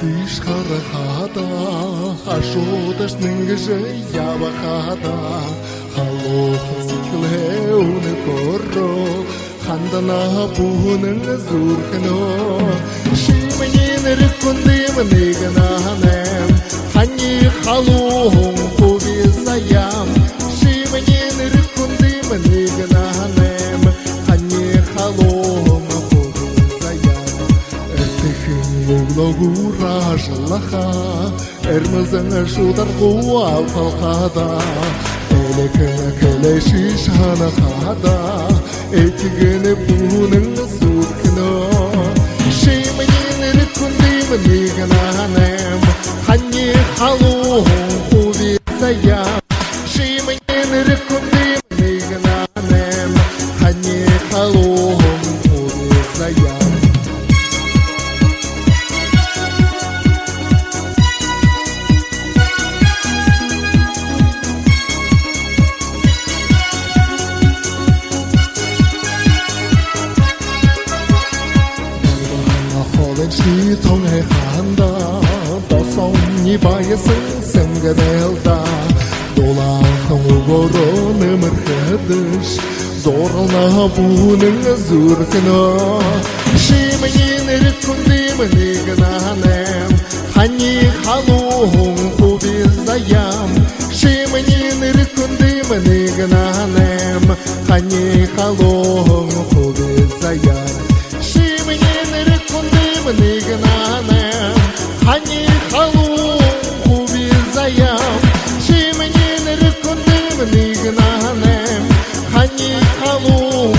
Диш харахада, хашудаш нингже явахада, халох сиклеуне коро, хандана пунен зурхно, шимнин рекундим нигананем, хани халухом повизаям, шимнин рекундим нигананем, хани халухом Логура жалаха, эрмазан шудар хуал халхада, элекена келешиш ханахада, этигене бунен зуркно, шимнин рекундим нигананем, хани халухом хувизаям, шимнин рекундим нигананем, хани халухом хувизаям. She thông hay khanda, đó song ni bay sừng cái đèo ta, đô la không có rô nơi mà khedis, zor na bunen zur kena, she me nhìn rikun di me nigananem, hani halu hong kubizayam, she me nhìn rikun di me nigananem, hani halu hong kubizayam. Nigananem, hani halum kubizayam, shimnin rekundim nigananem, hani halum